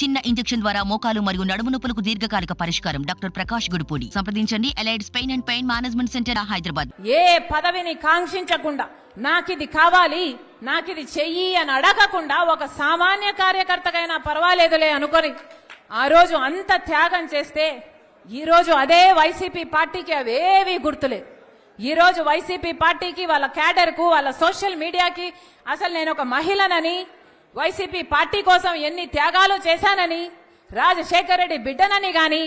చిన్న ఇంజెక్షన్ ద్వారా మోకాలు మరియు నడుము నొప్పులకు దీర్ఘకాలిక పరిష్కారం. డాక్టర్ ప్రకాష్ గుడిపూడి. సంప్రదించండి. Allied's pain and pain management centre, Hyderabad. ఏ పదవిని కాంక్షించకుండా నాకిది కావాలి, నాకిది చెయ్యి అని అడగకుండా ఒక సామాన్య కార్యకర్తకైనా పర్వాలేదులే అనుకొని ఆ రోజు అంత త్యాగం చేస్తే ఈ రోజు అదే వైసీపీ పార్టీకి అవేవి గుర్తులేదు. ఈ రోజు వైసీపీ పార్టీకి, వాళ్ళ క్యాడర్కు, వాళ్ళ సోషల్ మీడియాకి అసలు నేను ఒక మహిళనని, వైసీపీ పార్టీ కోసం ఎన్ని త్యాగాలు చేశానని, రాజశేఖర రెడ్డి బిడ్డనని గాని,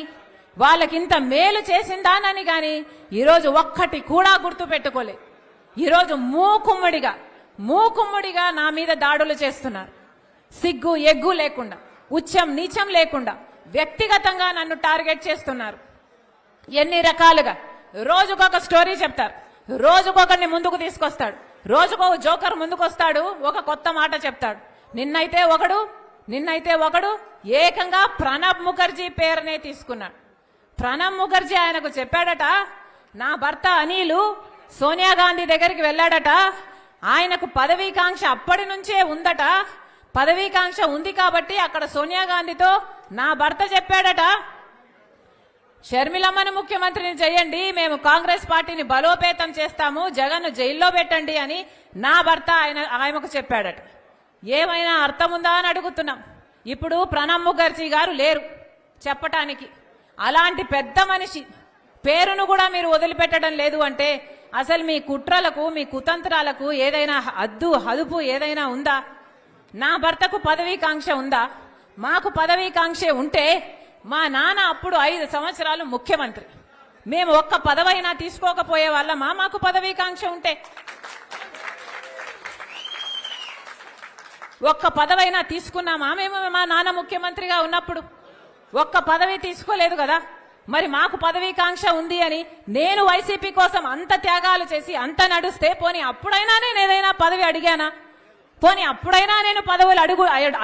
వాళ్ళకింత మేలు చేసిందానని గాని ఈరోజు ఒక్కటి కూడా గుర్తు పెట్టుకోలేదు. ఈరోజు మూకుమ్మడిగా నా మీద దాడులు చేస్తున్నారు. సిగ్గు ఎగ్గు లేకుండా, ఉచ్చం నీచం లేకుండా వ్యక్తిగతంగా నన్ను టార్గెట్ చేస్తున్నారు. ఎన్ని రకాలుగా రోజుకొక స్టోరీ చెప్తారు, రోజుకొకరిని ముందుకు తీసుకొస్తాడు, రోజుకొక జోకర్ ముందుకు వస్తాడు, ఒక కొత్త మాట చెప్తాడు. నిన్నైతే ఒకడు ఏకంగా ప్రణబ్ ముఖర్జీ పేరునే తీసుకున్నాడు. ప్రణబ్ ముఖర్జీ ఆయనకు చెప్పాడట, నా భర్త అనిలు సోనియా గాంధీ దగ్గరికి వెళ్ళాడట, ఆయనకు పదవీకాంక్ష అప్పటి నుంచే ఉందట, పదవీకాంక్ష ఉంది కాబట్టి అక్కడ సోనియా గాంధీతో నా భర్త చెప్పాడట, షర్మిలమ్మను ముఖ్యమంత్రిని చేయండి, మేము కాంగ్రెస్ పార్టీని బలోపేతం చేస్తాము, జగన్ జైల్లో పెట్టండి అని నా భర్త ఆయనకు చెప్పాడట. ఏమైనా అర్థం ఉందా అని అడుగుతున్నాం. ఇప్పుడు ప్రణబ్ ముఖర్జీ గారు లేరు చెప్పటానికి. అలాంటి పెద్ద మనిషి పేరును కూడా మీరు వదిలిపెట్టడం లేదు అంటే అసలు మీ కుట్రలకు, మీ కుతంత్రాలకు ఏదైనా హదుపు ఏదైనా ఉందా? నా భర్తకు పదవీకాంక్ష ఉందా? మాకు పదవీకాంక్ష ఉంటే మా నాన్న అప్పుడు 5 సంవత్సరాలు ముఖ్యమంత్రి, మేము ఒక్క పదవైనా తీసుకోకపోయే వాళ్ళమా? మాకు పదవీకాంక్ష ఉంటే ఒక్క పదవైనా తీసుకున్నామా మేము? మా నాన్న ముఖ్యమంత్రిగా ఉన్నప్పుడు ఒక్క పదవి తీసుకోలేదు కదా. మరి మాకు పదవీకాంక్ష ఉంది అని నేను వైసీపీ కోసం అంత త్యాగాలు చేసి అంత నడుస్తే పోనీ అప్పుడైనా నేను ఏదైనా పదవి అడిగానా? పోనీ అప్పుడైనా నేను పదవులు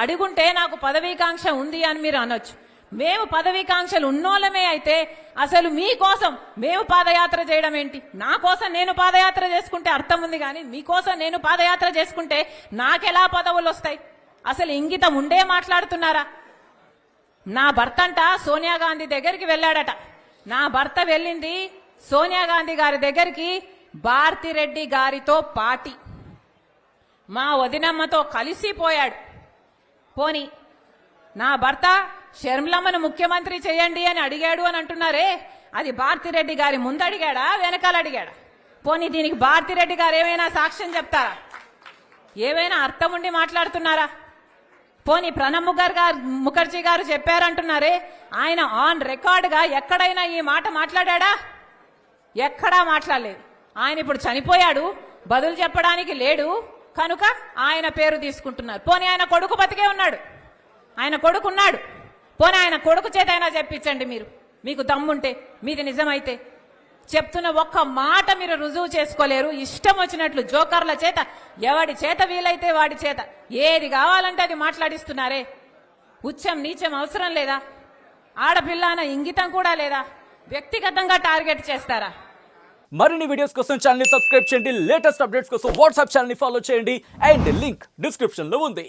అడుగుంటే నాకు పదవీకాంక్ష ఉంది అని మీరు అనొచ్చు. మేము పదవీకాంక్షలు ఉన్నోళ్ళమే అయితే అసలు మీకోసం మేము పాదయాత్ర చేయడం ఏంటి? నా కోసం నేను పాదయాత్ర చేసుకుంటే అర్థం ఉంది, కానీ మీకోసం నేను పాదయాత్ర చేసుకుంటే నాకెలా పదవులు వస్తాయి? అసలు ఇంగితం ఉండే మాట్లాడుతున్నారా? నా భర్త అంట సోనియా గాంధీ దగ్గరికి వెళ్ళాడట. నా భర్త వెళ్ళింది సోనియా గాంధీ గారి దగ్గరికి భారతిరెడ్డి గారితో పాటి మా వదినమ్మతో కలిసిపోయాడు. పోని నా భర్త షర్మిలమ్మను ముఖ్యమంత్రి చేయండి అని అడిగాడు అని అంటున్నారే, అది భారతిరెడ్డి గారి ముందు అడిగాడా, వెనకాల అడిగాడా? పోనీ దీనికి భారతిరెడ్డి గారు ఏమైనా సాక్ష్యం చెప్తారా? ఏమైనా అర్థం ఉండి మాట్లాడుతున్నారా? పోనీ ప్రణబ్ ముఖర్జీ గారు చెప్పారంటున్నారే, ఆయన ఆన్ రికార్డుగా ఎక్కడైనా ఈ మాట మాట్లాడా? ఎక్కడా మాట్లాడలేదు. ఆయన ఇప్పుడు చనిపోయాడు, బదులు చెప్పడానికి లేడు కనుక ఆయన పేరు తీసుకుంటున్నారు. పోనీ ఆయన కొడుకు బతికే ఉన్నాడు, ఆయన కొడుకు ఉన్నాడు, పోనీ ఆయన కొడుకు చేత అయినా చెప్పించండి మీరు, మీకు దమ్ముంటే, మీది నిజమైతే. చెప్తున్న ఒక్క మాట మీరు రుజువు చేసుకోలేరు. ఇష్టం వచ్చినట్లు జోకర్ల చేత, ఎవడి చేత వీలైతే వాడి చేత ఏది కావాలంటే అది మాట్లాడిస్తున్నారే. ఉచ్చం నీచం అవసరం లేదా? ఆడపిల్ల అన్న ఇంగితం కూడా లేదా? వ్యక్తిగతంగా టార్గెట్ చేస్తారా? మరిన్ని వీడియోస్ కోసం ఛానల్ ని సబ్స్క్రైబ్ చేయండి, లేటెస్ట్ అప్డేట్స్ కోసం వాట్సాప్ ఛానల్ ని ఫాలో చేయండి, అండ్ లింక్ డిస్క్రిప్షన్ లో ఉంది.